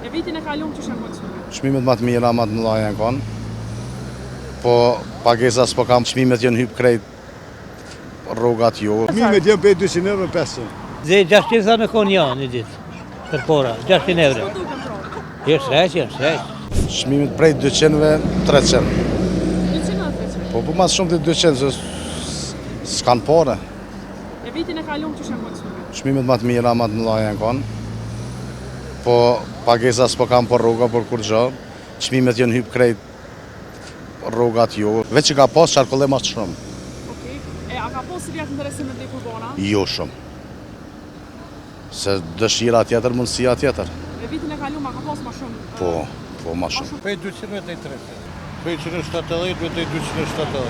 E vitin e kaluar që shënë çmimet? Çmimet më të mira, më të mëdha janë kanë. Po pagesa s'po kam, çmimet janë hyp krejt rrugat jo. Çmimet janë për 200 euro 500. Dhe 600 sa në kon janë një ditë, për pora, 600 euro. Po duken pra. Janë shreq. Çmimet prej 200-ve 300. 200 a 300? Po mas shumë të 200, se s'kan pore. E vitin e kaluar që shënë çmimet? Çmimet më të mira, më të mëdha janë kanë. Po pagesa s'po kam për rruga, për kur gjë. Çmimet janë hyp krejt rrugat jo. Veç që ka pas qarkullim më shumë. Okej. E a ka pas vjet interesim me dy kurbana? Jo shumë. Se dëshira tjetër, mundësia tjetër. E vitin e kaluar ma ka pas më shumë. Po më shumë. Prej 200 dhe 300. Prej 170 dhe 270.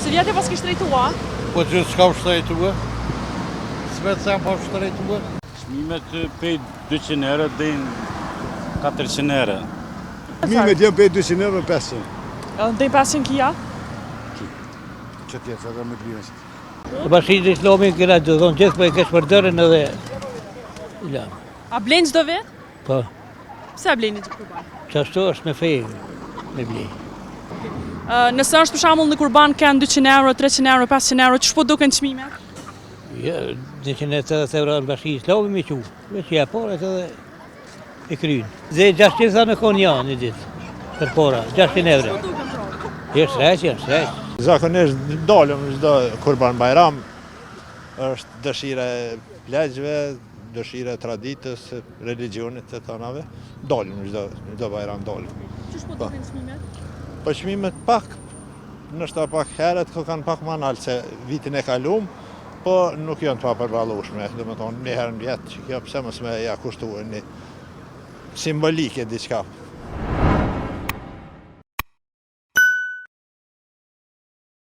Se vjetë pas kishtë drejtua? Po gjithë s'ka shtrejtua. S'me të sem pa shtrejtua. Çmimet prej 200 euro dhe 400 euro. Çmimet janë për 200 euro 500. Dhe 500 kia? Që tjetë, edhe me të bine. Bashkisë Islamin këna të thonë gjithë për e kesh për dërën edhe... Ilam. A blen çdo vit? Po, Pse bleni çdo kurban? qashtu është me fejë, me blej. Nëse është për shembull në kurban kanë 200 euro, 300 euro, 500 euro, ç'po duken çmimet? Ja, 180 euro në Bashkisë Islamin me qu. Veç ja porat edhe e krynë. Dhe 600 sa në kon janë një ditë, për pora, 600 euro. Po duken pra. Janë shreq. Zakonisht dalëm çdo Kurban Bayram, është dëshira e pleqve, dëshira e traditës, religionit të tonave. Dalëm çdo Bayram dalëm. Ç'po duken çmimet? Po çmimet pak, nështë pak herët kanë pak më nalë se vitin e kalum, po nuk janë të papërballueshme, domethënë një herë në vjet që kjo pse mos më ja kushtuar një simbolike diçka.